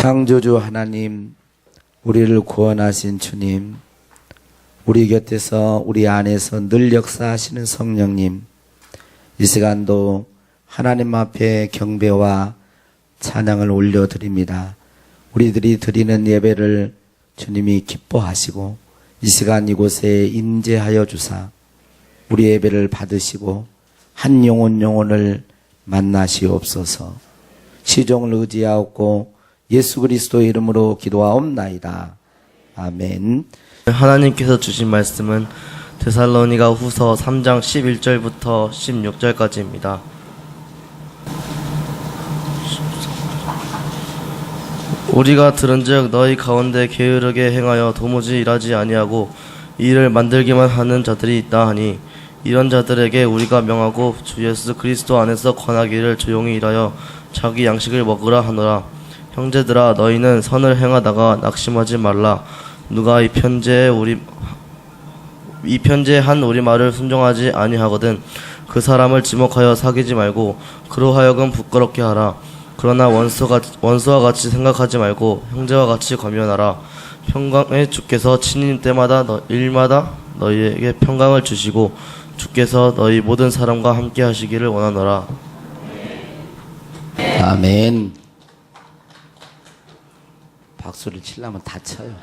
창조주 하나님, 우리를 구원하신 주님, 우리 곁에서 우리 안에서 늘 역사하시는 성령님, 이 시간도 하나님 앞에 경배와 찬양을 올려드립니다. 우리들이 드리는 예배를 주님이 기뻐하시고 이 시간 이곳에 임재하여 주사 우리 예배를 받으시고 한 영혼을 만나시옵소서. 시종을 의지하옵고 예수 그리스도의 이름으로 기도하옵나이다. 아멘. 하나님께서 주신 말씀은 데살로니가 후서 3장 11절부터 16절까지입니다. 우리가 들은즉 너희 가운데 게으르게 행하여 도무지 일하지 아니하고 일을 만들기만 하는 자들이 있다 하니 이런 자들에게 우리가 명하고 주 예수 그리스도 안에서 권하기를 조용히 일하여 자기 양식을 먹으라 하노라. 형제들아, 너희는 선을 행하다가 낙심하지 말라. 누가 이 편제한 우리 말을 순종하지 아니하거든 그 사람을 지목하여 사귀지 말고 그로 하여금 부끄럽게 하라. 그러나 원수와 같이 생각하지 말고 형제와 같이 권면하라. 평강의 주께서 친인 때마다 일마다 너희에게 평강을 주시고 주께서 너희 모든 사람과 함께 하시기를 원하노라. 아멘. 박수를 치려면 다 쳐요.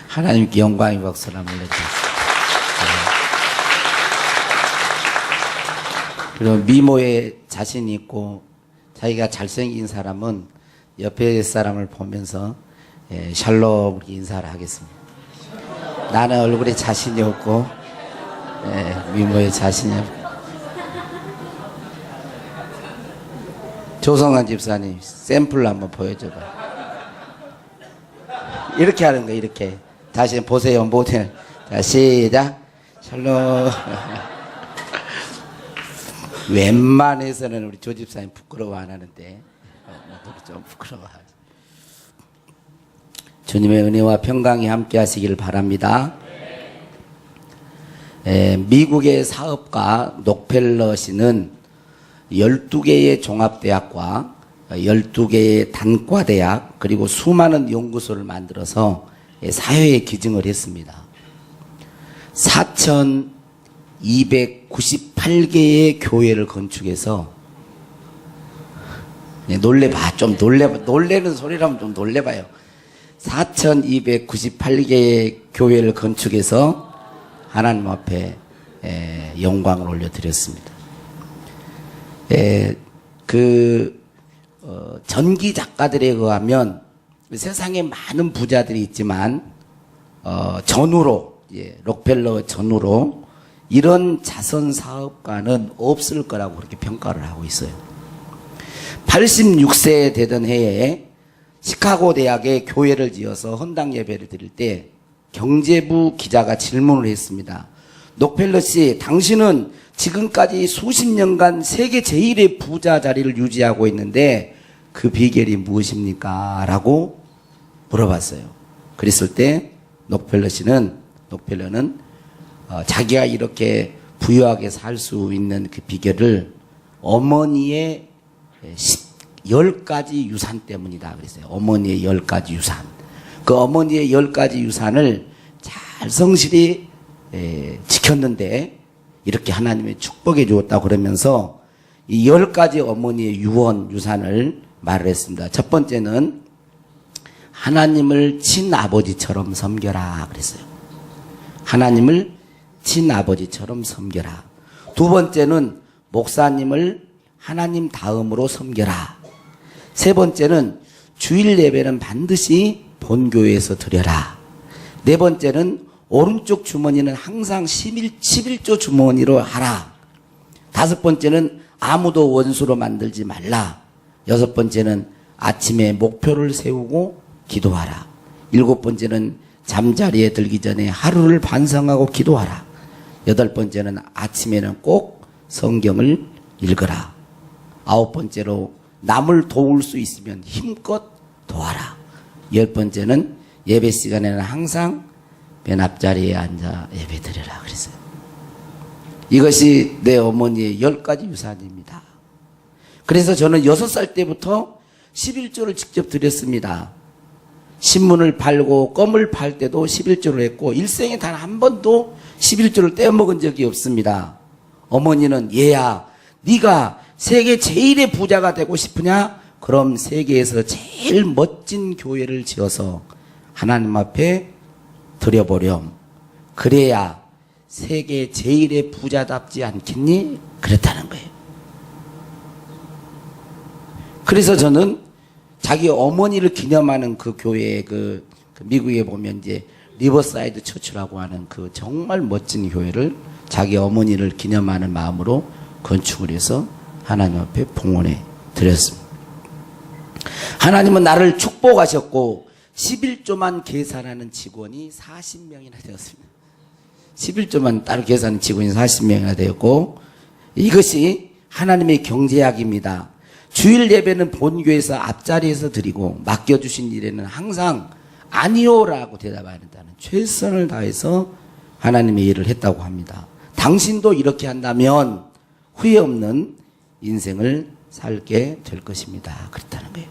하나님께 영광의 박수를 한번 내주세요. 그리고 미모에 자신이 있고 자기가 잘생긴 사람은 옆에 사람을 보면서 샬롬 인사를 하겠습니다. 나는 얼굴에 자신이 없고 미모에 자신이 없고. 조성환 집사님 샘플 한번 보여줘봐. 이렇게 하는 거예요. 이렇게 다시 보세요. 모델. 자, 시작. 샬롬. 웬만해서는 우리 조 집사님 부끄러워 안 하는데 좀 부끄러워하죠. 주님의 은혜와 평강이 함께 하시기를 바랍니다. 미국의 사업가 록펠러 씨는 12개의 종합대학과 12개의 단과대학 그리고 수많은 연구소를 만들어서 사회에 기증을 했습니다. 4,298개의 교회를 건축해서 놀래봐. 좀 놀래는 소리라면 좀 놀래봐요. 4,298개의 교회를 건축해서 하나님 앞에 영광을 올려드렸습니다. 전기 작가들에 의하면 세상에 많은 부자들이 있지만 전후로 록펠러 전후로 이런 자선 사업가는 없을 거라고 그렇게 평가를 하고 있어요. 86세 되던 해에 시카고 대학에 교회를 지어서 헌당 예배를 드릴 때 경제부 기자가 질문을 했습니다. 록펠러 씨, 당신은 지금까지 수십 년간 세계 제1의 부자 자리를 유지하고 있는데 그 비결이 무엇입니까? 라고 물어봤어요. 그랬을 때 록펠러는 자기가 이렇게 부유하게 살 수 있는 그 비결을 어머니의 10가지 유산 때문이다 그랬어요. 어머니의 10가지 유산. 그 어머니의 10가지 유산을 잘 성실히 지켰는데 이렇게 하나님의 축복해 주었다고 그러면서 이 10가지 어머니의 유산을 말을 했습니다. 첫 번째는 하나님을 친아버지처럼 섬겨라 그랬어요. 하나님을 친아버지처럼 섬겨라. 두 번째는 목사님을 하나님 다음으로 섬겨라. 세 번째는 주일 예배는 반드시 본교회에서 드려라. 네 번째는 오른쪽 주머니는 항상 11조 주머니로 하라. 다섯 번째는 아무도 원수로 만들지 말라. 여섯 번째는 아침에 목표를 세우고 기도하라. 일곱 번째는 잠자리에 들기 전에 하루를 반성하고 기도하라. 여덟 번째는 아침에는 꼭 성경을 읽어라. 아홉 번째로 남을 도울 수 있으면 힘껏 도와라. 열 번째는 예배 시간에는 항상 맨 앞자리에 앉아 예배 드려라 그랬어요. 이것이 내 어머니의 10가지 유산입니다. 그래서 저는 6살 때부터 11조를 직접 드렸습니다. 신문을 팔고 껌을 팔 때도 11조를 했고 일생에 단 한 번도 11조를 떼어먹은 적이 없습니다. 어머니는 얘야 네가 세계 제일의 부자가 되고 싶으냐? 그럼 세계에서 제일 멋진 교회를 지어서 하나님 앞에 드려보렴. 그래야 세계 제일의 부자답지 않겠니? 그랬다는 거예요. 그래서 저는 자기 어머니를 기념하는 그 교회에 그 미국에 보면 이제 리버사이드 처치라고 하는 그 정말 멋진 교회를 자기 어머니를 기념하는 마음으로 건축을 해서 하나님 앞에 봉헌해 드렸습니다. 하나님은 나를 축복하셨고 11조만 계산하는 직원이 40명이나 되었습니다. 11조만 따로 계산하는 직원이 40명이나 되었고 이것이 하나님의 경제학입니다. 주일 예배는 본교에서 앞자리에서 드리고 맡겨주신 일에는 항상 아니요라고 대답해야 된다는 최선을 다해서 하나님의 일을 했다고 합니다. 당신도 이렇게 한다면 후회 없는 인생을 살게 될 것입니다. 그랬다는 거예요.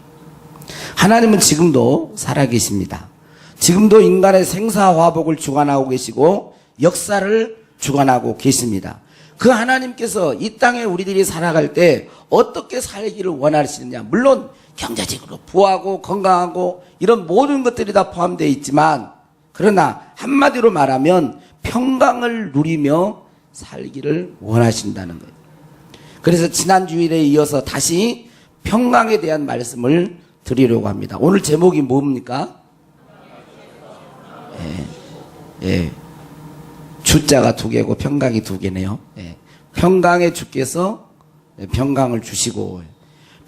하나님은 지금도 살아계십니다. 지금도 인간의 생사화복을 주관하고 계시고 역사를 주관하고 계십니다. 그 하나님께서 이 땅에 우리들이 살아갈 때 어떻게 살기를 원하시느냐. 물론 경제적으로 부하고 건강하고 이런 모든 것들이 다 포함되어 있지만 그러나 한마디로 말하면 평강을 누리며 살기를 원하신다는 거예요. 그래서 지난 주일에 이어서 다시 평강에 대한 말씀을 드리려고 합니다. 오늘 제목이 뭡니까? 주자가 2개고 평강이 2개네요. 평강의 주께서 평강을 주시고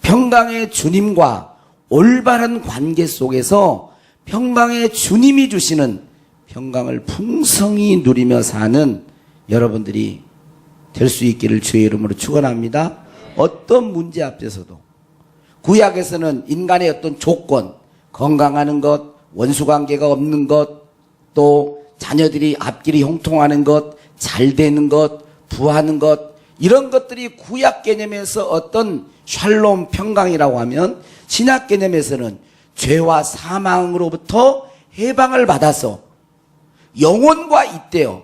평강의 주님과 올바른 관계 속에서 평강의 주님이 주시는 평강을 풍성히 누리며 사는 여러분들이 될 수 있기를 주의 이름으로 축원합니다. 어떤 문제 앞에서도 구약에서는 인간의 어떤 조건, 건강하는 것, 원수관계가 없는 것, 또 자녀들이 앞길이 형통하는 것, 잘 되는 것, 부하는 것 이런 것들이 구약 개념에서 어떤 샬롬 평강이라고 하면 신약 개념에서는 죄와 사망으로부터 해방을 받아서 영혼과 잇대어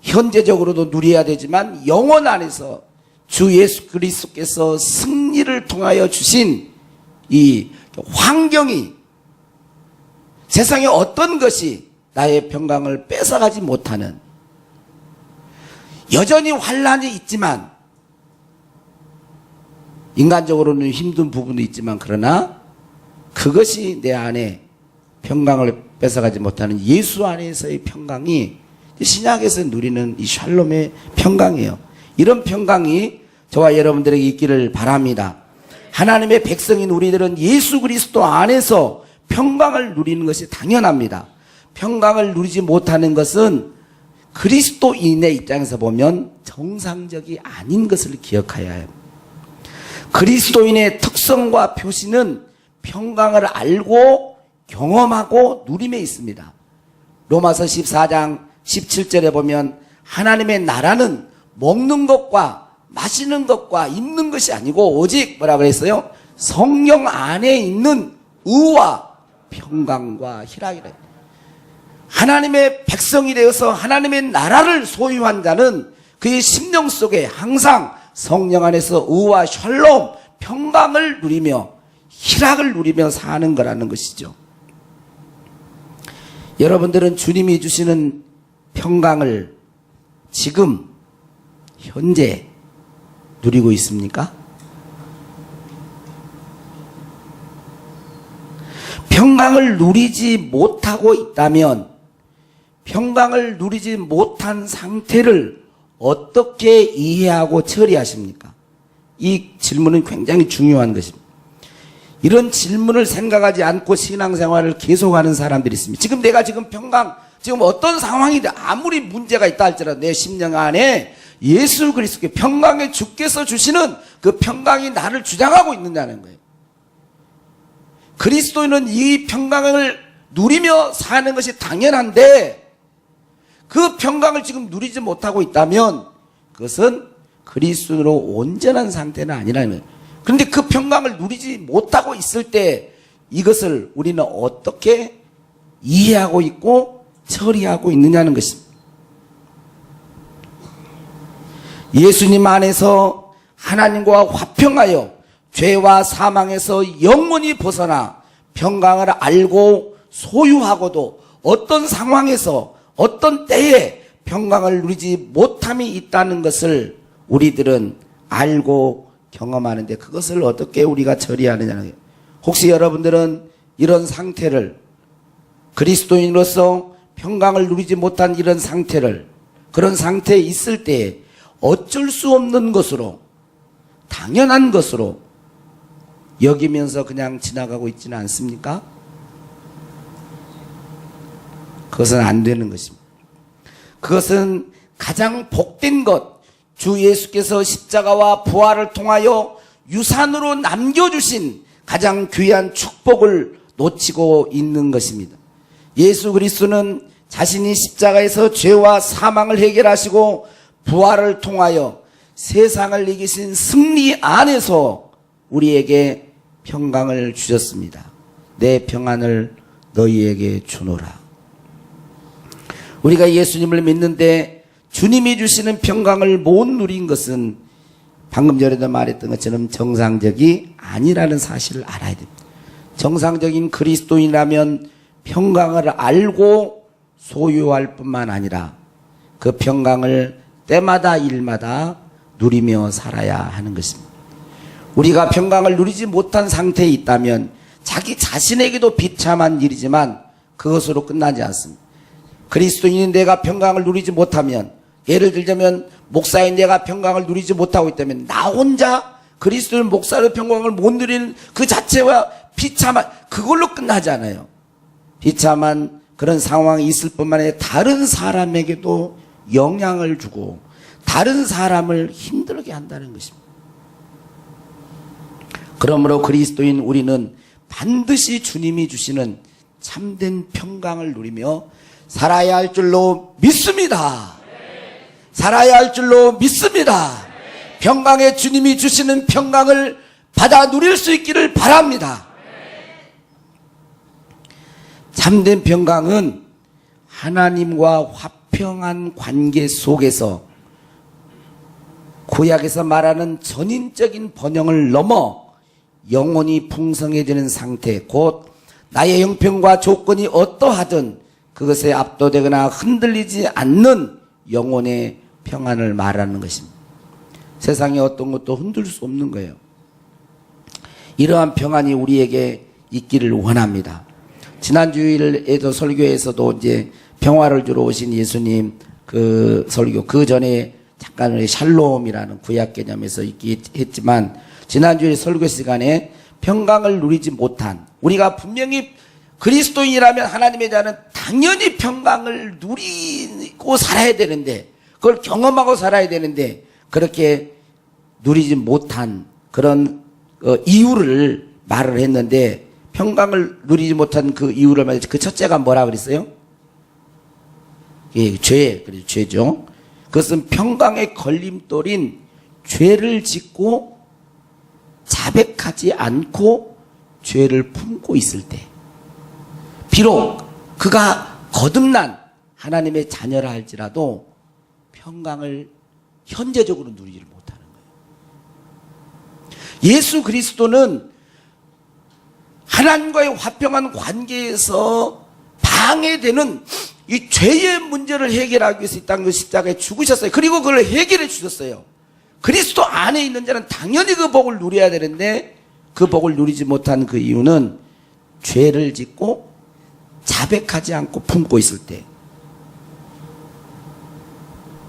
현재적으로도 누려야 되지만 영혼 안에서 주 예수 그리스도께서 승리를 통하여 주신 이 환경이 세상에 어떤 것이 나의 평강을 뺏어가지 못하는 여전히 환란이 있지만 인간적으로는 힘든 부분도 있지만 그러나 그것이 내 안에 평강을 뺏어가지 못하는 예수 안에서의 평강이 신약에서 누리는 이 샬롬의 평강이에요. 이런 평강이 저와 여러분들에게 있기를 바랍니다. 하나님의 백성인 우리들은 예수 그리스도 안에서 평강을 누리는 것이 당연합니다. 평강을 누리지 못하는 것은 그리스도인의 입장에서 보면 정상적이 아닌 것을 기억해야 해요. 그리스도인의 특성과 표시는 평강을 알고 경험하고 누림에 있습니다. 로마서 14장 17절에 보면 하나님의 나라는 먹는 것과 마시는 것과 입는 것이 아니고 오직 뭐라 그랬어요? 성령 안에 있는 의와 평강과 희락이래. 하나님의 백성이 되어서 하나님의 나라를 소유한 자는 그의 심령 속에 항상 성령 안에서 의와 샬롬, 평강을 누리며 희락을 누리며 사는 거라는 것이죠. 여러분들은 주님이 주시는 평강을 지금 현재 누리고 있습니까? 평강을 누리지 못하고 있다면 평강을 누리지 못한 상태를 어떻게 이해하고 처리하십니까? 이 질문은 굉장히 중요한 것입니다. 이런 질문을 생각하지 않고 신앙생활을 계속하는 사람들이 있습니다. 지금 내가 지금 평강, 지금 어떤 상황이든 아무리 문제가 있다 할지라도 내 심령 안에 예수 그리스도의 평강의 주께서 주시는 그 평강이 나를 주장하고 있느냐는 거예요. 그리스도인은 이 평강을 누리며 사는 것이 당연한데 그 평강을 지금 누리지 못하고 있다면 그것은 그리스도로 온전한 상태는 아니라는 거예요. 그런데 그 평강을 누리지 못하고 있을 때 이것을 우리는 어떻게 이해하고 있고 처리하고 있느냐는 것입니다. 예수님 안에서 하나님과 화평하여 죄와 사망에서 영원히 벗어나 평강을 알고 소유하고도 어떤 상황에서 어떤 때에 평강을 누리지 못함이 있다는 것을 우리들은 알고 경험하는데 그것을 어떻게 우리가 처리하느냐는 거예요. 혹시 여러분들은 이런 상태를 그리스도인으로서 평강을 누리지 못한 이런 상태를 그런 상태에 있을 때 어쩔 수 없는 것으로 당연한 것으로 여기면서 그냥 지나가고 있지는 않습니까? 그것은 안 되는 것입니다. 그것은 가장 복된 것, 주 예수께서 십자가와 부활을 통하여 유산으로 남겨주신 가장 귀한 축복을 놓치고 있는 것입니다. 예수 그리스도는 자신이 십자가에서 죄와 사망을 해결하시고 부활을 통하여 세상을 이기신 승리 안에서 우리에게 평강을 주셨습니다. 내 평안을 너희에게 주노라. 우리가 예수님을 믿는데 주님이 주시는 평강을 못 누린 것은 방금 전에도 말했던 것처럼 정상적이 아니라는 사실을 알아야 됩니다. 정상적인 그리스도인이라면 평강을 알고 소유할 뿐만 아니라 그 평강을 때마다 일마다 누리며 살아야 하는 것입니다. 우리가 평강을 누리지 못한 상태에 있다면 자기 자신에게도 비참한 일이지만 그것으로 끝나지 않습니다. 그리스도인인 내가 평강을 누리지 못하면, 예를 들자면 목사인 내가 평강을 누리지 못하고 있다면 나 혼자 그리스도인 목사의 평강을 못 누리는 그 자체와 비참한, 그걸로 끝나지 않아요. 비참한 그런 상황이 있을 뿐만 아니라 다른 사람에게도 영향을 주고 다른 사람을 힘들게 한다는 것입니다. 그러므로 그리스도인 우리는 반드시 주님이 주시는 참된 평강을 누리며 살아야 할 줄로 믿습니다. 살아야 할 줄로 믿습니다. 평강의 주님이 주시는 평강을 받아 누릴 수 있기를 바랍니다. 참된 평강은 하나님과 화평한 관계 속에서 구약에서 말하는 전인적인 번영을 넘어 영혼이 풍성해지는 상태, 곧 나의 형편과 조건이 어떠하든 그것에 압도되거나 흔들리지 않는 영혼의 평안을 말하는 것입니다. 세상에 어떤 것도 흔들 수 없는 거예요. 이러한 평안이 우리에게 있기를 원합니다. 지난 주일에도 설교에서도 이제 평화를 주러 오신 예수님 그 설교, 그 전에 잠깐 샬롬이라는 구약 개념에서 있기 했지만 지난주에 설교 시간에 평강을 누리지 못한, 우리가 분명히 그리스도인이라면 하나님에 대한 당연히 평강을 누리고 살아야 되는데, 그걸 경험하고 살아야 되는데 그렇게 누리지 못한 그런 이유를 말을 했는데, 평강을 누리지 못한 그 이유를 말했죠. 그 첫째가 뭐라 그랬어요? 예, 그래서 죄죠. 그것은 평강의 걸림돌인 죄를 짓고 자백하지 않고 죄를 품고 있을 때, 비록 그가 거듭난 하나님의 자녀라 할지라도 평강을 현재적으로 누리지를 못하는 거예요. 예수 그리스도는 하나님과의 화평한 관계에서 방해되는 이 죄의 문제를 해결하기 위해서 이 땅에 십자가에 죽으셨어요. 그리고 그걸 해결해 주셨어요. 그리스도 안에 있는 자는 당연히 그 복을 누려야 되는데 그 복을 누리지 못한 그 이유는 죄를 짓고 자백하지 않고 품고 있을 때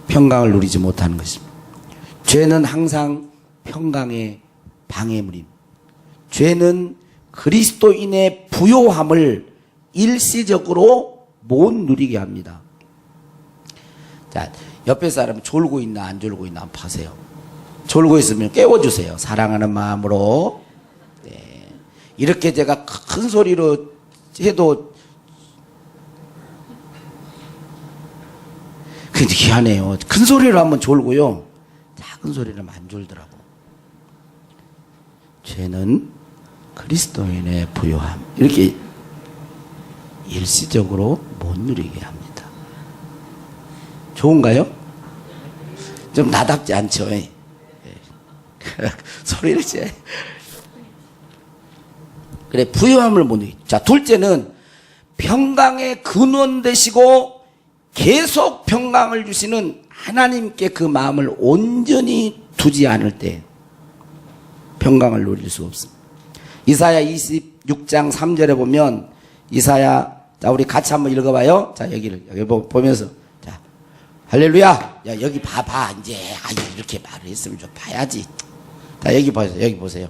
평강을 누리지 못하는 것입니다. 죄는 항상 평강의 방해물입니다. 죄는 그리스도인의 부요함을 일시적으로 못 누리게 합니다. 자, 옆에 사람은 졸고 있나 안 졸고 있나 한번 봐세요. 졸고 있으면 깨워주세요. 사랑하는 마음으로. 네. 이렇게 제가 큰 소리로 해도 근데 희한해요. 큰 소리로 하면 졸고요, 작은 소리로 하면 안 졸더라고. 죄는 그리스도인의 부요함. 이렇게 일시적으로 못 누리게 합니다. 좋은가요? 좀 나답지 않죠? 소리를 제. 그래, 부요함을 못 누리게. 자, 둘째는 평강의 근원 되시고 계속 평강을 주시는 하나님께 그 마음을 온전히 두지 않을 때 평강을 누릴 수 없습니다. 이사야 26장 3절에 보면 이사야, 자, 우리 같이 한번 읽어봐요. 자, 여기 보면서. 자, 할렐루야. 야, 여기 봐봐. 이제, 이렇게 말을 했으면 좀 봐야지. 자, 여기 보세요. 여기 보세요.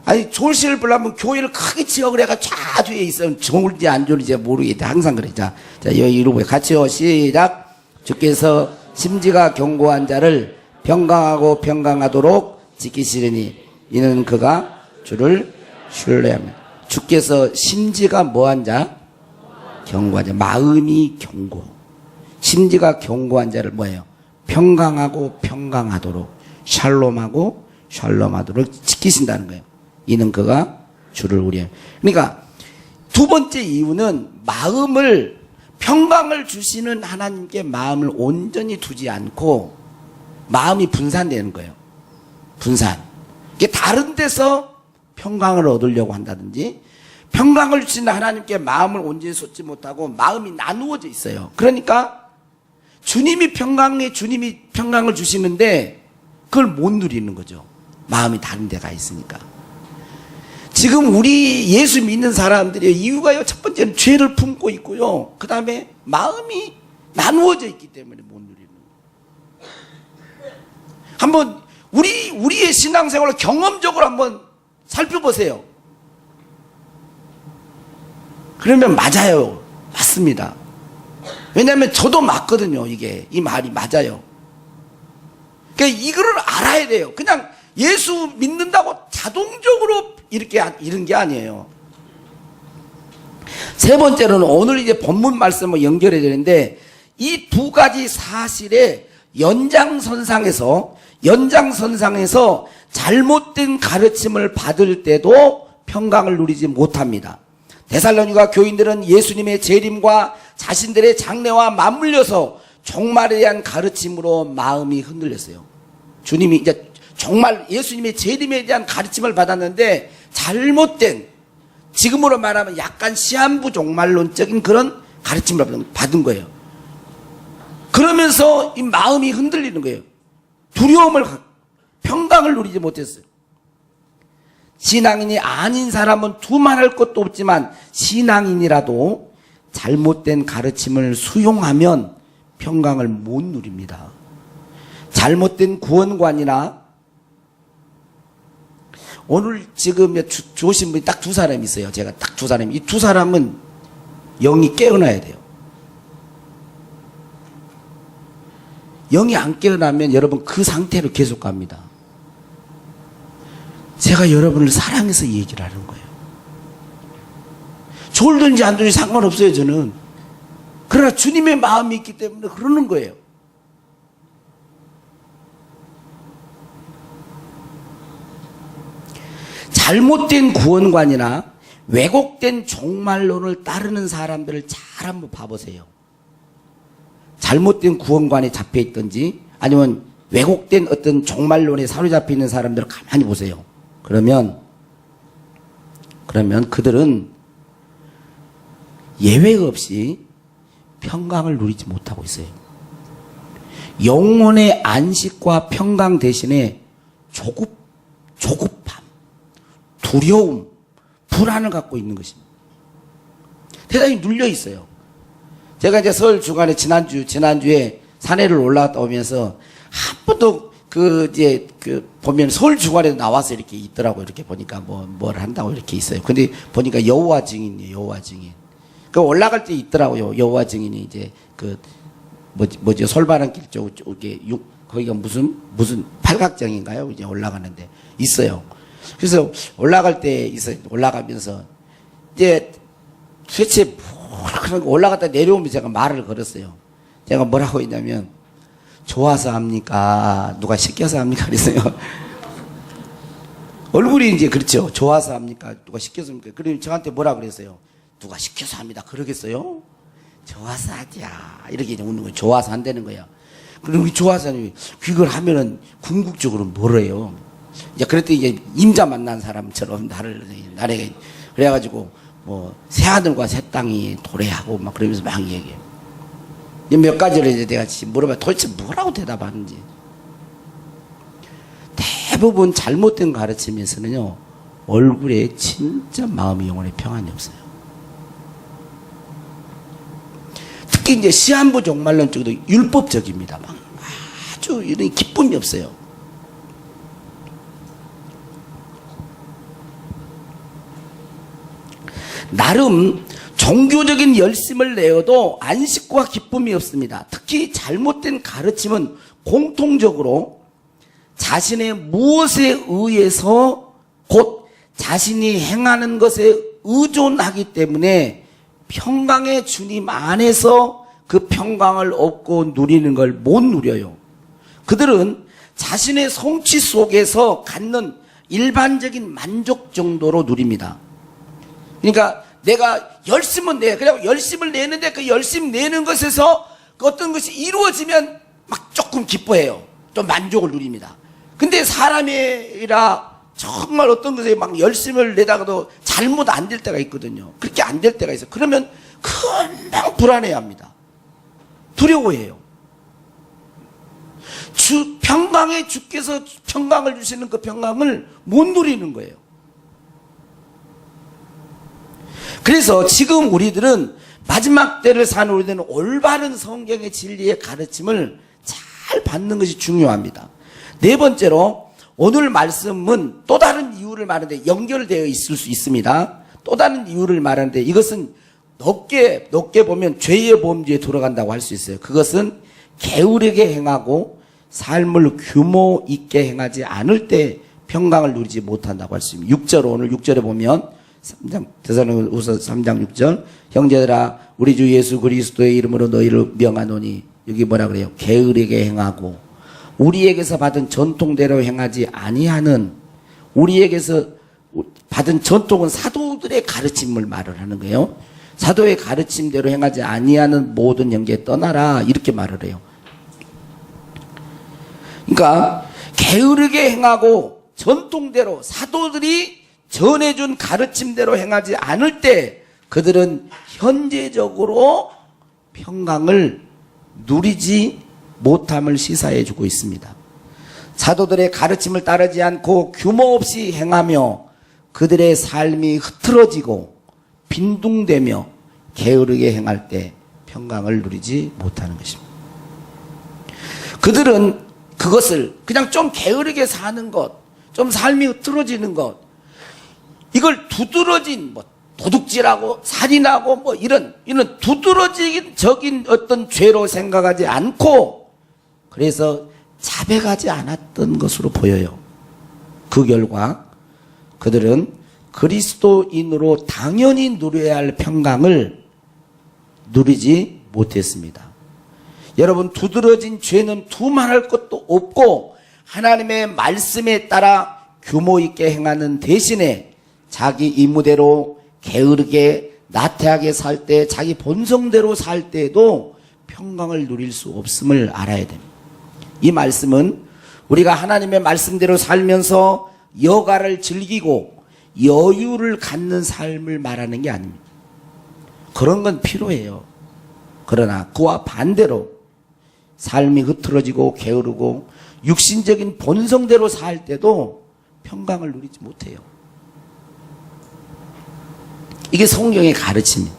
아니, 졸시를 보려면 교회를 크게 지역을 해가 쫙 뒤에 있으면 좋을지 안 좋을지 모르겠다. 항상 그래. 자, 여기 이러고 같이요. 시작. 주께서 심지가 견고한 자를 평강하고 평강하도록 지키시리니 이는 그가 주를 신뢰합니다. 주께서 심지가 뭐한 자? 견고한 자. 마음이 견고. 심지가 견고한 자를 뭐예요? 평강하고 평강하도록, 샬롬하고 샬롬하도록 지키신다는 거예요. 이는 그가 주를 우리해. 그러니까 두 번째 이유는 마음을, 평강을 주시는 하나님께 마음을 온전히 두지 않고 마음이 분산되는 거예요. 분산. 이게 다른 데서 평강을 얻으려고 한다든지, 평강을 주시는 하나님께 마음을 온전히 쏟지 못하고 마음이 나누어져 있어요. 그러니까 주님이 평강을 주시는데 그걸 못 누리는 거죠. 마음이 다른 데가 있으니까. 지금 우리 예수 믿는 사람들의 이유가요, 첫 번째는 죄를 품고 있고요, 그 다음에 마음이 나누어져 있기 때문에 못 누리는 거예요. 한번 우리의 신앙생활을 경험적으로 한번 살펴보세요. 그러면 맞아요. 맞습니다. 왜냐하면 저도 맞거든요. 이 말이 맞아요. 그러니까 이거를 알아야 돼요. 그냥 예수 믿는다고 자동적으로 이런 게 아니에요. 세 번째로는 오늘 이제 본문 말씀을 연결해야 되는데, 이 두 가지 사실의 연장선상에서 잘못된 가르침을 받을 때도 평강을 누리지 못합니다. 데살로니가 교인들은 예수님의 재림과 자신들의 장래와 맞물려서 종말에 대한 가르침으로 마음이 흔들렸어요. 주님이 이제 정말 예수님의 재림에 대한 가르침을 받았는데 잘못된, 지금으로 말하면 약간 시한부 종말론적인 그런 가르침을 받은 거예요. 그러면서 이 마음이 흔들리는 거예요. 평강을 누리지 못했어요. 신앙인이 아닌 사람은 두말할 것도 없지만 신앙인이라도 잘못된 가르침을 수용하면 평강을 못 누립니다. 잘못된 구원관이나, 오늘 지금 주신 분이 딱 두 사람이 있어요. 제가 딱 두 사람이. 이 두 사람은 영이 깨어나야 돼요. 영이 안 깨어나면 여러분 그 상태로 계속 갑니다. 제가 여러분을 사랑해서 얘기를 하는 거예요. 졸든지 안 졸든지 상관없어요, 저는. 그러나 주님의 마음이 있기 때문에 그러는 거예요. 잘못된 구원관이나 왜곡된 종말론을 따르는 사람들을 잘 한번 봐보세요. 잘못된 구원관에 잡혀 있든지 아니면 왜곡된 어떤 종말론에 사로잡혀 있는 사람들을 가만히 보세요. 그러면 그들은 예외 없이 평강을 누리지 못하고 있어요. 영혼의 안식과 평강 대신에 조급함, 두려움, 불안을 갖고 있는 것입니다. 대단히 눌려 있어요. 제가 이제 설 주간에 지난주에 산에를 올라갔다 오면서 한 번도 보면 설 주간에 나와서 이렇게 있더라고요. 이렇게 보니까 뭘 한다고 이렇게 있어요. 근데 보니까 여호와 증인이에요. 여호와 증인. 그 올라갈 때 있더라고요. 여호와 증인이 이제 뭐죠? 솔바람길 쪽에 거기가 무슨 팔각정인가요? 이제 올라가는데 있어요. 그래서 올라갈 때 있어요. 올라가면서 이제 도대체 올라갔다 내려오면 제가 말을 걸었어요. 제가 뭐라고 했냐면, 좋아서 합니까? 누가 시켜서 합니까? 그랬어요. 얼굴이 이제 그렇죠. 좋아서 합니까? 누가 시켜서 합니까? 그러면 저한테 뭐라 그랬어요? 누가 시켜서 합니다. 그러겠어요? 좋아서 하자. 이렇게 이제 웃는 거예요. 좋아서 한다는 거야. 그리고 좋아서 하는 그걸 하면은 궁극적으로 뭘 해요? 이제 그랬더니 이제 임자 만난 사람처럼 나를 그래가지고 뭐 새하늘과 새 땅이 도래하고 막 그러면서 막 얘기해. 몇 가지를 이제 내가 물어봐 도대체 뭐라고 대답하는지. 대부분 잘못된 가르침에서는요 얼굴에 진짜 마음이 영혼의 평안이 없어요. 특히 이제 시한부 종말론 쪽도 율법적입니다. 막 아주 이런 기쁨이 없어요. 나름 종교적인 열심을 내어도 안식과 기쁨이 없습니다. 특히 잘못된 가르침은 공통적으로 자신의 무엇에 의해서 곧 자신이 행하는 것에 의존하기 때문에 평강의 주님 안에서 그 평강을 얻고 누리는 걸 못 누려요. 그들은 자신의 성취 속에서 갖는 일반적인 만족 정도로 누립니다. 그러니까 내가 열심은 내. 그냥 열심을 내는데 그 열심 내는 것에서 그 어떤 것이 이루어지면 막 조금 기뻐해요. 좀 만족을 누립니다. 근데 사람이라 정말 어떤 것에 막 열심을 내다가도 잘못 안 될 때가 있거든요. 그렇게 안 될 때가 있어요. 그러면 금방 불안해 합니다. 두려워해요. 평강의 주께서 평강을 주시는 그 평강을 못 누리는 거예요. 그래서 지금 우리들은 마지막 때를 사는 우리들은 올바른 성경의 진리의 가르침을 잘 받는 것이 중요합니다. 네 번째로 오늘 말씀은 또 다른 이유를 말하는데 연결되어 있을 수 있습니다. 또 다른 이유를 말하는데 이것은 높게 보면 죄의 범주에 들어간다고 할 수 있어요. 그것은 게으르게 행하고 삶을 규모 있게 행하지 않을 때 평강을 누리지 못한다고 할 수 있습니다. 6절 오늘 6절에 보면 데살로니가후서 3장 6절 형제들아 우리 주 예수 그리스도의 이름으로 너희를 명하노니 여기 뭐라 그래요? 게으르게 행하고 우리에게서 받은 전통대로 행하지 아니하는 우리에게서 받은 전통은 사도들의 가르침을 말을 하는 거예요. 사도의 가르침대로 행하지 아니하는 모든 형제 떠나라 이렇게 말을 해요. 그러니까 게으르게 행하고 전통대로 사도들이 전해준 가르침대로 행하지 않을 때 그들은 현재적으로 평강을 누리지 못함을 시사해 주고 있습니다. 사도들의 가르침을 따르지 않고 규모 없이 행하며 그들의 삶이 흐트러지고 빈둥대며 게으르게 행할 때 평강을 누리지 못하는 것입니다. 그들은 그것을 그냥 좀 게으르게 사는 것, 좀 삶이 흐트러지는 것, 이걸 두드러진 도둑질하고 살인하고 이런 두드러진적인 어떤 죄로 생각하지 않고 그래서 자백하지 않았던 것으로 보여요. 그 결과 그들은 그리스도인으로 당연히 누려야 할 평강을 누리지 못했습니다. 여러분 두드러진 죄는 두말할 것도 없고 하나님의 말씀에 따라 규모 있게 행하는 대신에 자기 임무대로 게으르게 나태하게 살 때 자기 본성대로 살 때에도 평강을 누릴 수 없음을 알아야 됩니다. 이 말씀은 우리가 하나님의 말씀대로 살면서 여가를 즐기고 여유를 갖는 삶을 말하는 게 아닙니다. 그런 건 필요해요. 그러나 그와 반대로 삶이 흐트러지고 게으르고 육신적인 본성대로 살 때도 평강을 누리지 못해요. 이게 성경의 가르침입니다.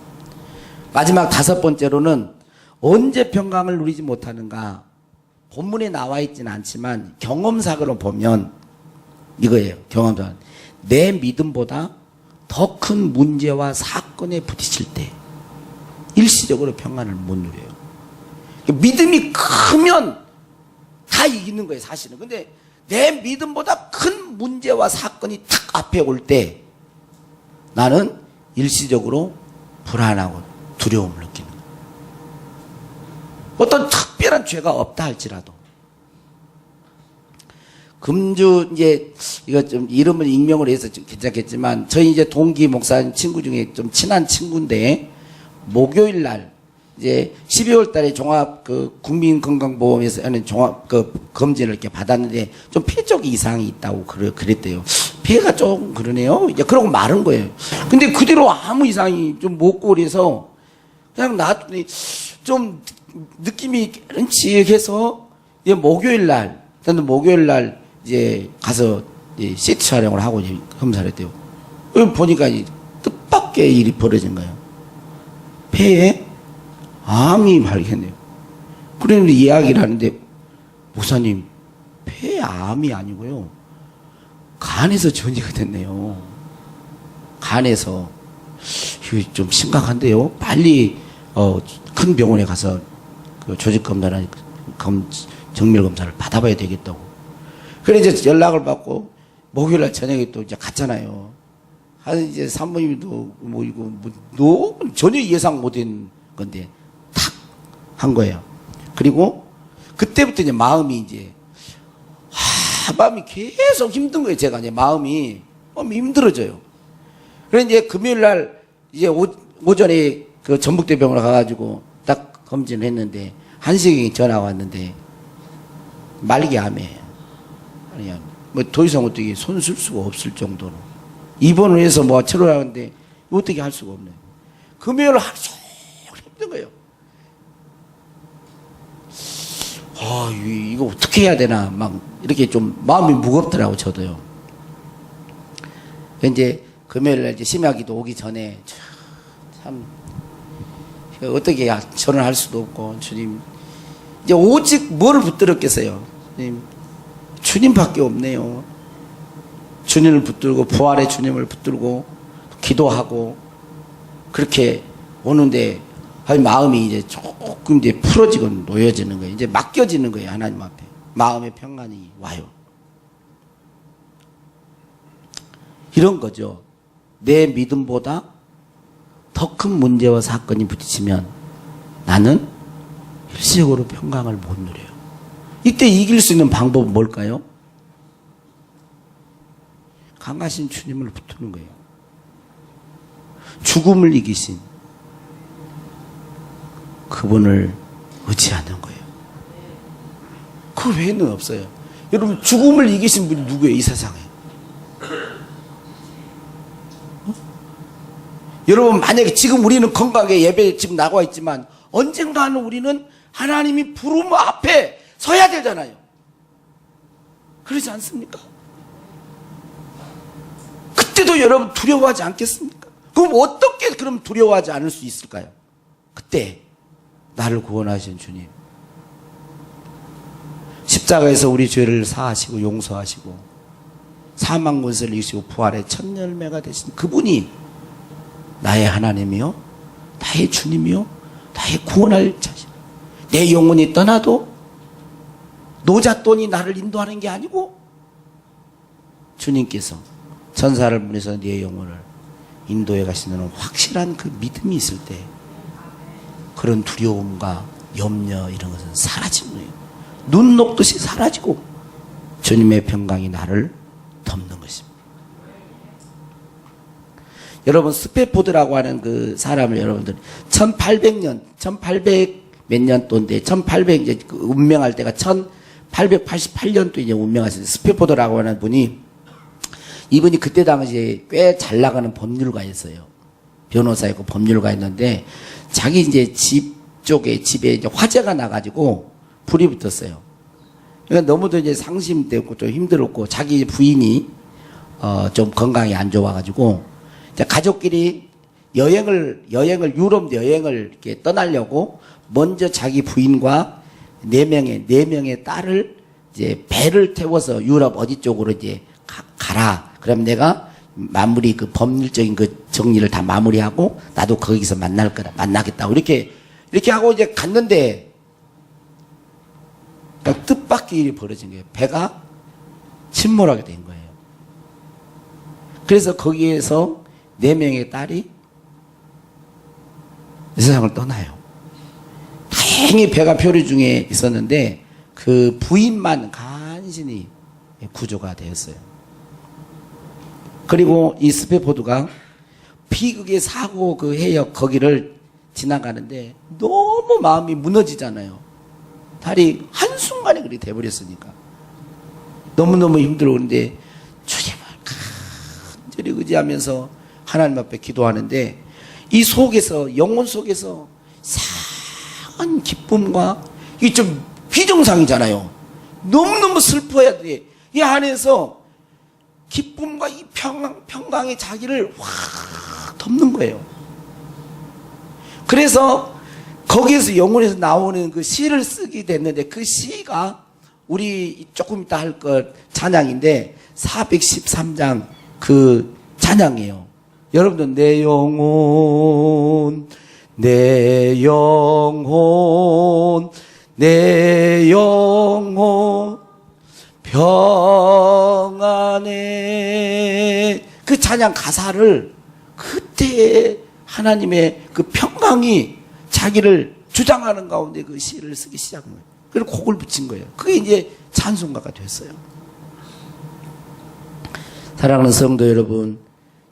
마지막 다섯 번째로는 언제 평강을 누리지 못하는가? 본문에 나와 있지는 않지만 경험상으로 보면 이거예요. 경험상. 내 믿음보다 더 큰 문제와 사건에 부딪힐 때 일시적으로 평안을 못 누려요. 믿음이 크면 다 이기는 거예요, 사실은. 근데 내 믿음보다 큰 문제와 사건이 탁 앞에 올 때 나는 일시적으로 불안하고 두려움을 느끼는 거예요. 어떤 특별한 죄가 없다 할지라도. 금주 이제 이거 좀 이름을 익명으로 해서 좀 괜찮겠지만 저희 이제 동기 목사님 친구 중에 좀 친한 친구인데 목요일 날 이제 12월 달에 종합 그 국민건강보험에서 하는 종합 그 검진을 이렇게 받았는데 좀 폐 쪽 이상이 있다고 그랬대요. 폐가 좀 그러네요. 이제 그러고 마른 거예요. 근데 그대로 아무 이상이 좀 없고 그래서 그냥 놔두니 좀 느낌이 끔찍해서 이제 목요일 날 이제 가서 이제 CT 촬영을 하고 이제 검사를 했대요. 보니까 이 뜻밖의 일이 벌어진 거예요. 폐에 암이 발견돼요. 그런데 이야기를 하는데 목사님 폐에 암이 아니고요. 간에서 전이가 됐네요. 간에서 이거 좀 심각한데요. 빨리 큰 병원에 가서 그 조직 검사나 정밀 검사를 받아봐야 되겠다고. 그래 이제 연락을 받고 목요일날 저녁에 또 이제 갔잖아요. 한 이제 산모님도 뭐 이거 뭐 너무 전혀 예상 못한 건데 탁 한 거예요. 그리고 그때부터 이제 마음이 이제 마음이 계속 힘든 거예요. 제가 이제 마음이 힘들어져요. 그래 이제 금요일날 이제 오전에 그 전북대병원에 가가지고 딱 검진을 했는데 한식이 전화가 왔는데 말기암이에요. 뭐 더 이상 어떻게 손 쓸 수가 없을 정도로 입원을 해서 뭐 치료하는데 어떻게 할 수가 없네요. 금요일 하루 종일 힘든 거예요. 이거 어떻게 해야 되나 막 이렇게 좀 마음이 무겁더라고 저도요. 이제 금요일 날 이제 심야기도 오기 전에 참 어떻게 전화할 수도 없고 주님 이제 오직 뭐를 붙들었겠어요. 주님밖에 없네요. 주님을 붙들고 부활의 주님을 붙들고 기도하고 그렇게 오는데 마음이 이제 조금 이제 풀어지고 놓여지는 거예요. 이제 맡겨지는 거예요. 하나님 앞에 마음의 평안이 와요. 이런 거죠. 내 믿음보다 더 큰 문제와 사건이 부딪히면 나는 일시적으로 평강을 못 누려요. 이때 이길 수 있는 방법은 뭘까요? 강하신 주님을 붙드는 거예요. 죽음을 이기신 그분을 의지하는 거예요. 그 외에는 없어요. 여러분 죽음을 이기신 분이 누구예요? 이 세상에. 여러분 만약에 지금 우리는 건강하게 예배에 지금 나와 있지만 언젠가는 우리는 하나님이 부름 앞에 서야 되잖아요. 그러지 않습니까? 그때도 여러분 두려워하지 않겠습니까? 그럼 어떻게 그럼 두려워하지 않을 수 있을까요? 그때 나를 구원하신 주님 십자가에서 우리 죄를 사하시고 용서하시고 사망 권세를 이기시고 부활의 첫 열매가 되신 그분이 나의 하나님이요 나의 주님이요 나의 구원할 자신. 내 영혼이 떠나도 노잣돈이 나를 인도하는 게 아니고 주님께서 천사를 보내서 내 영혼을 인도해 가시는 확실한 그 믿음이 있을 때 그런 두려움과 염려 이런 것은 사라지는 거예요. 눈 녹듯이 사라지고 주님의 평강이 나를 덮는 것입니다. 여러분 스페포드라고 하는 그 사람을 여러분들 1800 몇 년도인데 1800 이제 그 운명할 때가 1888년도 이제 운명하신 스페포드라고 하는 분이 이분이 그때 당시에 꽤 잘 나가는 법률가였어요. 변호사였고 법률가였는데 자기 이제 집에 이제 화재가 나가지고 불이 붙었어요. 그러니까 너무도 이제 상심되고 좀 힘들었고 자기 부인이 좀 건강이 안 좋아가지고 이제 가족끼리 유럽 여행을 이렇게 떠나려고 먼저 자기 부인과 네 명의 딸을 이제 배를 태워서 유럽 어디 쪽으로 이제 가라. 그럼 내가 마무리 그 법률적인 그 정리를 다 마무리하고 나도 거기서 만나겠다고 이렇게 하고 이제 갔는데 그러니까 뜻밖의 일이 벌어진 거예요. 배가 침몰하게 된 거예요. 그래서 거기에서 4명의 딸이 이 세상을 떠나요. 다행히 배가 표류 중에 있었는데 그 부인만 간신히 구조가 되었어요. 그리고 이 스페포드가 비극의 사고 그 해역 거기를 지나가는데 너무 마음이 무너지잖아요. 달이 한순간에 그렇게 돼버렸으니까. 너무너무 힘들어. 그런데 주님을 간절히 의지하면서 하나님 앞에 기도하는데 이 속에서, 영혼 속에서 상한 기쁨과, 이게 좀 비정상이잖아요. 너무너무 슬퍼야 돼. 이 안에서 기쁨과 이 평강이 자기를 확 덮는 거예요. 그래서 거기에서 영혼에서 나오는 그 시를 쓰게 됐는데, 그 시가 우리 조금 이따 할 것 찬양인데 413장 그 찬양이에요. 여러분들, 내 영혼, 내 영혼, 내 영혼 평안해. 그 찬양 가사를 그때 하나님의 그 평강이 자기를 주장하는 가운데 그 시를 쓰기 시작한 거예요. 그리고 곡을 붙인 거예요. 그게 이제 찬송가가 됐어요. 사랑하는 성도 여러분,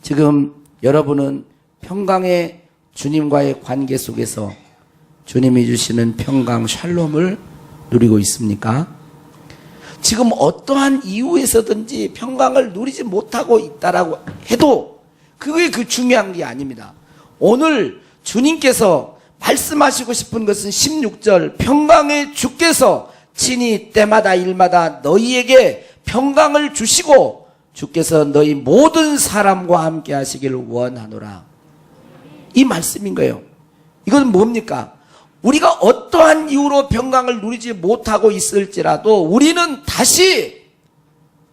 지금 여러분은 평강의 주님과의 관계 속에서 주님이 주시는 평강 샬롬을 누리고 있습니까? 지금 어떠한 이유에서든지 평강을 누리지 못하고 있다라고 해도 그게 그 중요한 게 아닙니다. 오늘 주님께서 말씀하시고 싶은 것은 16절, 평강의 주께서 친히 때마다 일마다 너희에게 평강을 주시고 주께서 너희 모든 사람과 함께 하시기를 원하노라. 이 말씀인 거예요. 이건 뭡니까? 우리가 어떠한 이유로 평강을 누리지 못하고 있을지라도 우리는 다시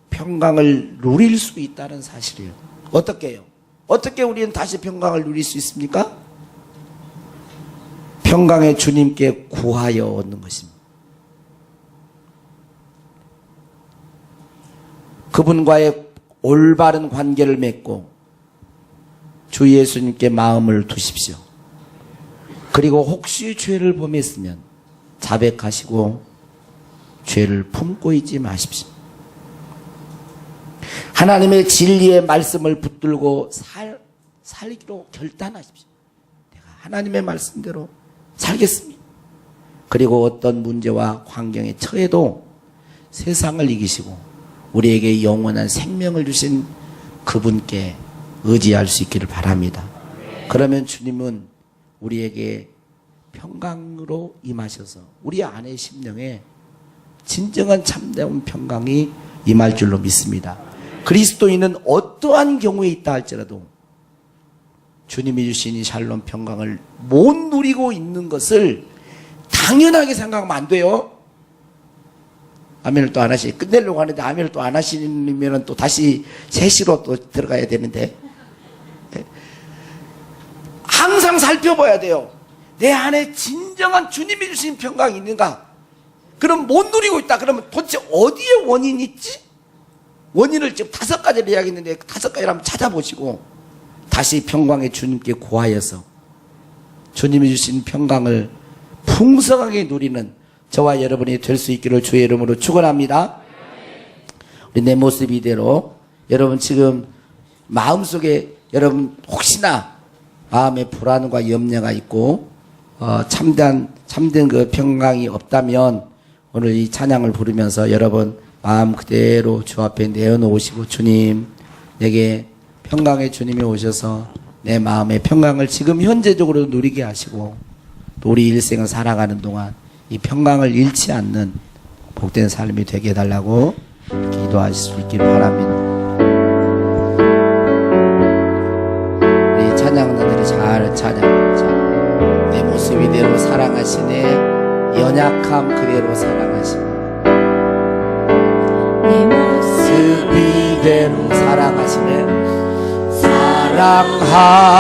평강을 누릴 수 있다는 사실이에요. 어떻게 해요? 어떻게 우리는 다시 평강을 누릴 수 있습니까? 평강의 주님께 구하여 얻는 것입니다. 그분과의 올바른 관계를 맺고 주 예수님께 마음을 두십시오. 그리고 혹시 죄를 범했으면 자백하시고 죄를 품고 있지 마십시오. 하나님의 진리의 말씀을 붙들고 살기로 결단하십시오. 내가 하나님의 말씀대로 살겠습니다. 그리고 어떤 문제와 환경에 처해도 세상을 이기시고 우리에게 영원한 생명을 주신 그분께 의지할 수 있기를 바랍니다. 그러면 주님은 우리에게 평강으로 임하셔서 우리 안의 심령에 진정한 참다운 평강이 임할 줄로 믿습니다. 그리스도인은 어떠한 경우에 있다 할지라도 주님이 주신 이 샬롬 평강을 못 누리고 있는 것을 당연하게 생각하면 안 돼요. 아멘을 또 안 끝내려고 하는데 아멘을 또 안 하시면 또 다시 3시로 또 들어가야 되는데, 항상 살펴봐야 돼요. 내 안에 진정한 주님이 주신 평강이 있는가? 그럼 못 누리고 있다. 그러면 도대체 어디에 원인이 있지? 원인을 지금 5가지를 이야기했는데 5가지를 한번 찾아보시고 다시 평강의 주님께 구하여서 주님이 주신 평강을 풍성하게 누리는 저와 여러분이 될 수 있기를 주의 이름으로 축원합니다. 우리 내 모습 이대로 여러분 지금 마음속에 여러분 혹시나 마음에 불안과 염려가 있고 참된 그 평강이 없다면 오늘 이 찬양을 부르면서 여러분 마음 그대로 주 앞에 내어놓으시고 주님, 내게 평강의 주님이 오셔서 내 마음의 평강을 지금 현재적으로 누리게 하시고 또 우리 일생을 살아가는 동안 이 평강을 잃지 않는 복된 삶이 되게 해달라고 기도하실 수 있기를 바랍니다. 우리 찬양자들이 잘 찬양하자. 내 모습 이대로 사랑하시네, 연약함 그대로 사랑하시네, 내 모습 이대로 사랑하시네,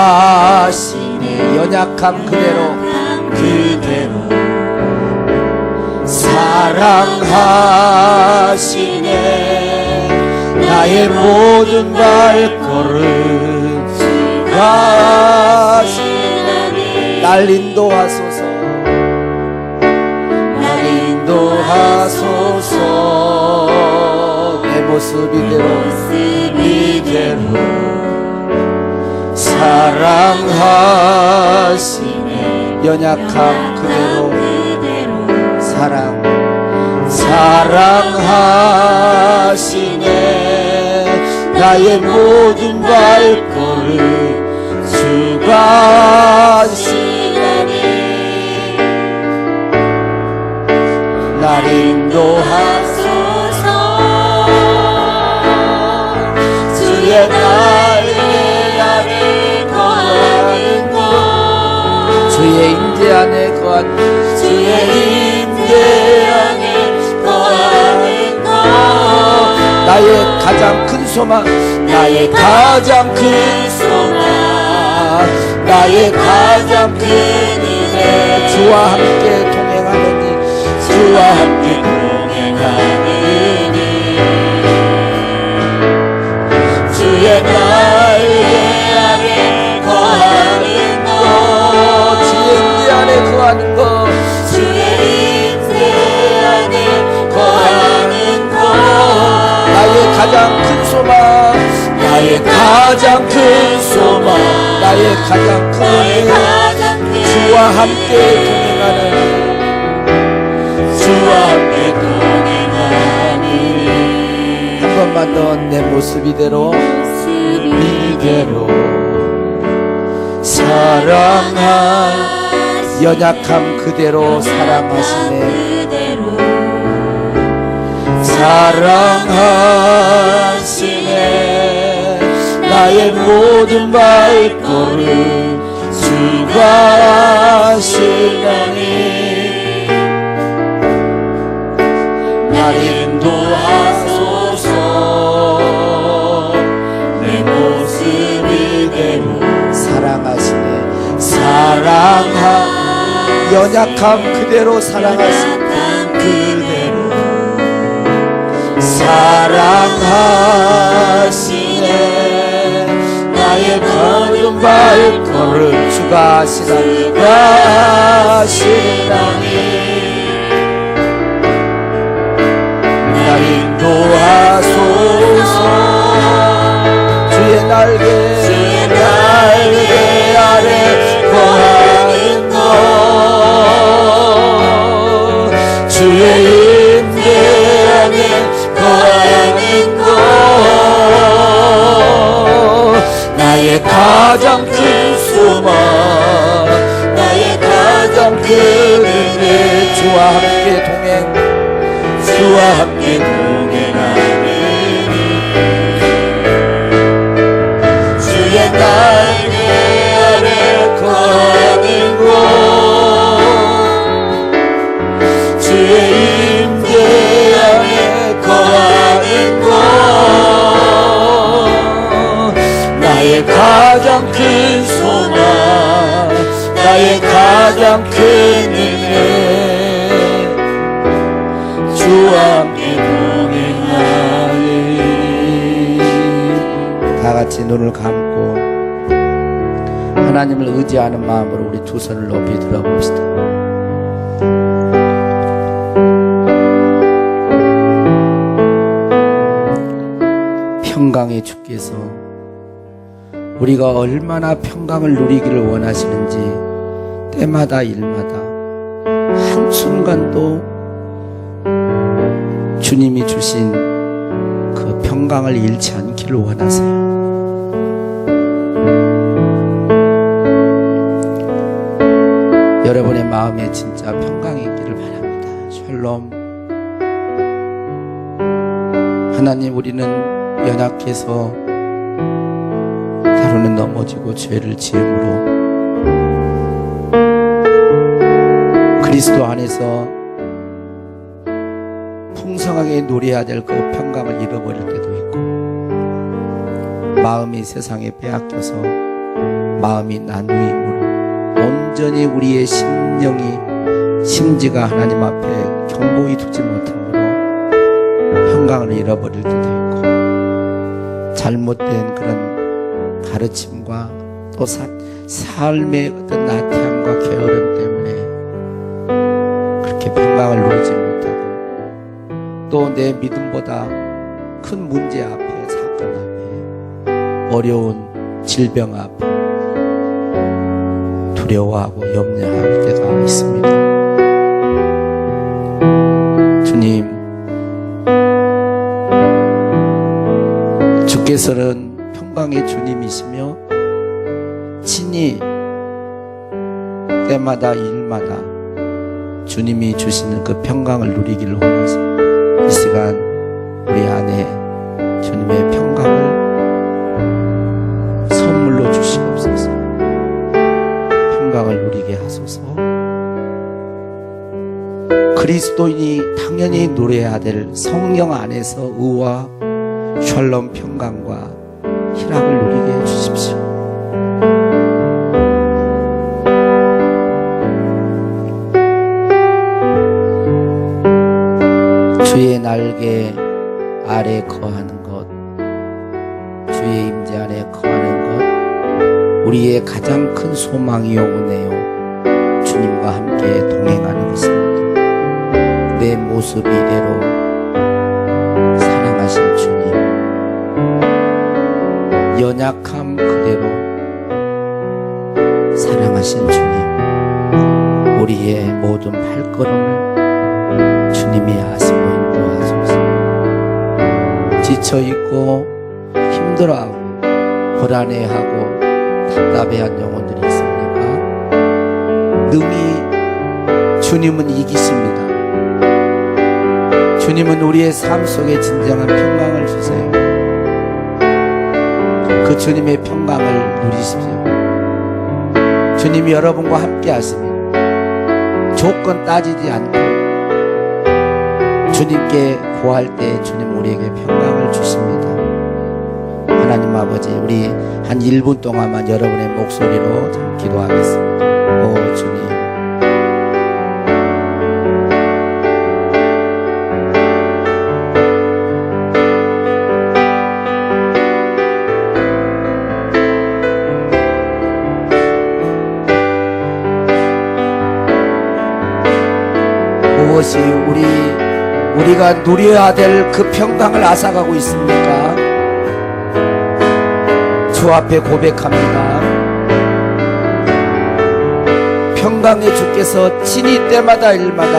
사랑하시네, 연약함 그대로 사랑하시네, 나의 모든 발걸음 가시네, 날 인도하소서, 날 인도하소서, 내 모습 이대로 사랑하시네. 연약함 그대로 사랑하시네. 나의 모든 발걸음 주가 하시네. 날 인도하소서. 주의 날개 아래 거하는 곳, 주의 임재 안에 거하는 주의 임재 안에 거하는 곳, 나의 가장 큰 소망, 나의 가장 큰 소망, 나의 가장 큰 은혜. 주와 함께 동행하느니, 주와 함께 동행하느니, 주의 날개 아래 거하는 것, 주의 임재 안에 거하는 것, 주의 임재 안에 거하는 것, 나의 가장 큰 소망, 나의 가장 큰 소망, 나의 가장 큰 주와 함께 동행하는, 주와 함께 동행하는. 한 번만 더 내 모습 이대로 연약함 그대로 사랑하시네. 사랑하시네. 나의 모든 발걸음 주가 하시나니, 날 인도하소서. 내 모습 이대로 사랑하시네. 연약함 그대로 사랑하시네. 그대로 사랑하시네. 나의 모든 발걸음 주가 하시나니, 날 인도하소서. 주의 날개 아래 거하는 것, 주의 임재 안에 거하는 것, 나의 가장 큰 소망, 나의 가장 큰 은혜. 주와 함께 동행, 주와 함께 동행하는 주의 날개 아래 거하는 곳, 주의 임재 안에 거하는 곳, 나의 가장 큰 소망, 나의 가장 큰 은혜. 주와 함께 동행하니. 다 같이 눈을 감고 하나님을 의지하는 마음으로 우리 두 손을 높이 들어봅시다. 평강의 주께서 우리가 얼마나 평강을 누리기를 원하시는지 때마다 일마다 한순간도 주님이 주신 그 평강을 잃지 않기를 원하세요. 여러분의 마음에 진짜 평강이 있기를 바랍니다. 샬롬. 하나님, 우리는 연약해서 때로는 넘어지고 죄를 지음으로 그리스도 안에서 풍성하게 누려야 될 그 평강을 잃어버릴 때도 있고, 마음이 세상에 빼앗겨서 마음이 나누임으로 온전히 우리의 심지가 하나님 앞에 견고히 두지 못함으로 평강을 잃어버릴 때도 있고, 잘못된 그런 가르침과 또 삶의 어떤 나태함과 게으름 때문에 그렇게 평강을 누리지 못하고, 또 내 믿음보다 큰 문제 앞에, 사건 앞에, 어려운 질병 앞에 두려워하고 염려할 때가 있습니다. 주님, 주께서는 평강의 주님이시며 친히 때마다 일마다 주님이 주시는 그 평강을 누리기를 원하십니다. 이 시간 우리 안에 주님의 평강을 선물로 주시옵소서. 평강을 누리게 하소서. 그리스도인이 당연히 누려야 될 성령 안에서 의와 샬롬 평강과 희락을 누리게 해주십시오. 주의 날개 아래 거하는 것, 주의 임재 아래 거하는 것, 우리의 가장 큰 소망이요 은혜요, 주님과 함께 동행하는 것입니다. 내 모습 이대로 사랑하신 주님, 연약함 그대로 사랑하신 주님, 우리의 모든 발걸음을 주님이 아시고 인도하소서. 지쳐있고 힘들어하고 불안해하고 답답해한 영혼들이 있습니까? 능히 주님은 이기십니다. 주님은 우리의 삶 속에 진정한 평강을 주세요. 그 주님의 평강을 누리십시오. 주님이 여러분과 함께 하십니다. 조건 따지지 않고 주님께 구할 때 주님 우리에게 평강을 주십니다. 하나님 아버지, 우리 한 1분 동안만 여러분의 목소리로 좀 기도하겠습니다. 오 주님, 무엇이 우리가 누려야 될 그 평강을 앗아가고 있습니까? 주 앞에 고백합니다. 평강의 주께서 친히 때마다 일마다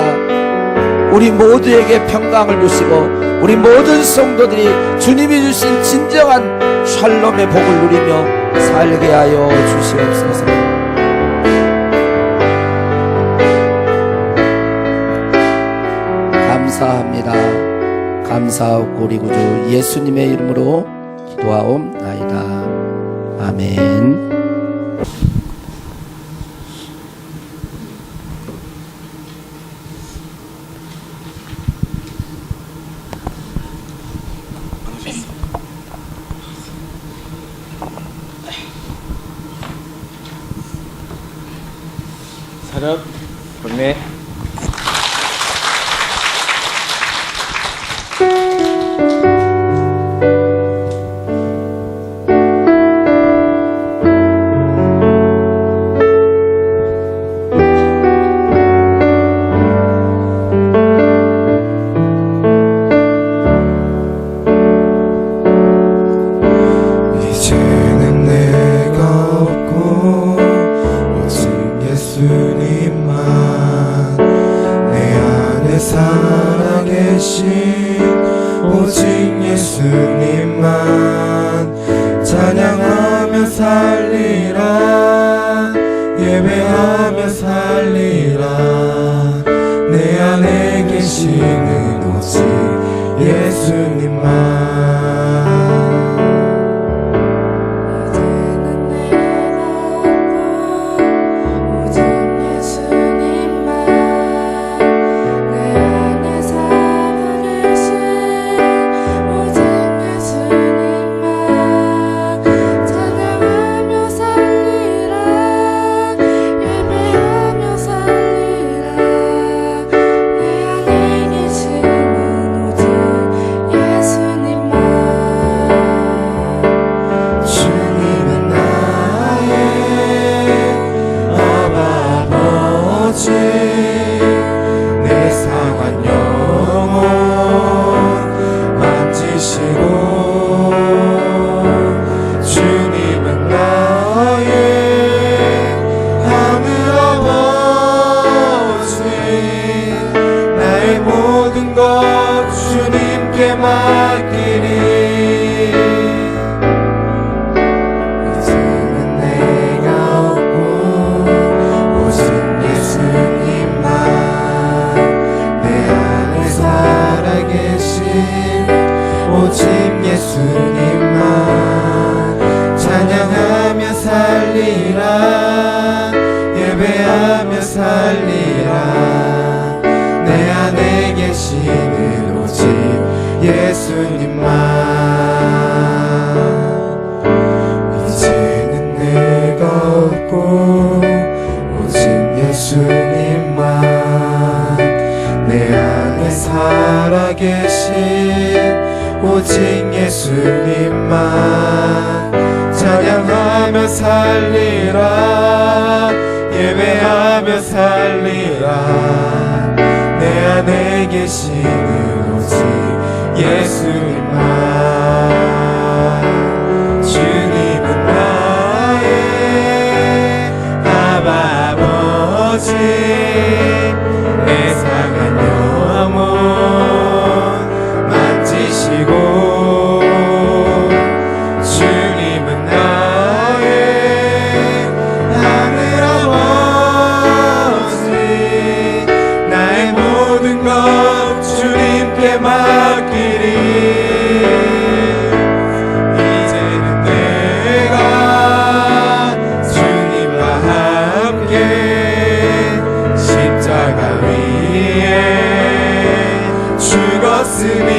우리 모두에게 평강을 주시고 우리 모든 성도들이 주님이 주신 진정한 샬롬의 복을 누리며 살게 하여 주시옵소서. 감사합니다. 감사하고 우리 구주 예수님의 이름으로 기도하옵나이다. 아멘. 사력 본매 이제는 내가 없고 오직 예수님만 내 안에 살아계신 오직 예수님만 찬양하며 살리라 예배하며 살리라 내 안에 계시는 오직 예수님만 찬양하며 살리라 예배하며 살리라 맡기리 이제는 내가 없고 오직 예수님만 내 안에 살아계신 오직 예수님만 찬양하며 살리라 예배하며 살리라 내 안에 계시는 오직 예수님만 이제는 내가 없고 오직 예수님만 내 안에 살아계신 오직 예수님만 찬양하며 살리라 예배하며 살리라 내 안에 계시는 오직 예수님만 주님은 나의 아버지 내 상한 영혼 만지시고 주님은 나의 하늘 아버지 나의 모든 것 주님께 맡기리 이제는 내가 주님과 함께 십자가 위에 죽었으니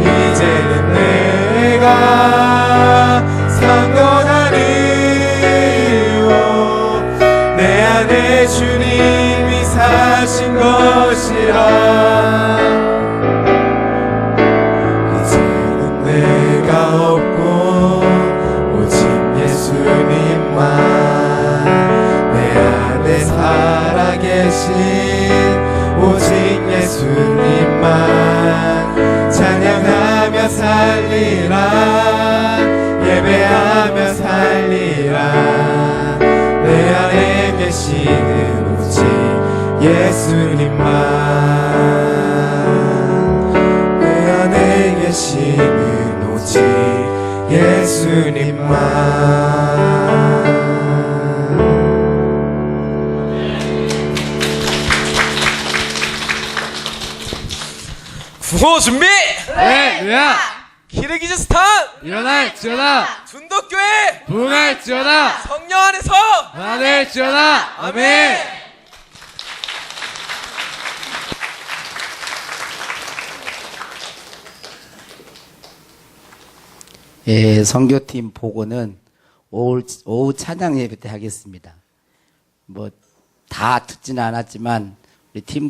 이제는 내가 상고하리요 내 안에 주님이 사신 것이라 이제는 내가 없고 오직 예수님만 내 안에 살아계신 오직 예수님만 찬양하며 살리라 예배하며 살리라 내 안에 계시는 오직 예수님만 내 안에 계시는 오직 예수님만 구호 준비! 할렐루야 기르기즈스탄 일어날지어다 준덕교회 부흥할지어다 성령 안에서 하늘지어다 아멘 예, 선교팀 보고는 오후 찬양 예배 때 하겠습니다. 뭐 다 듣지는 않았지만 우리 팀들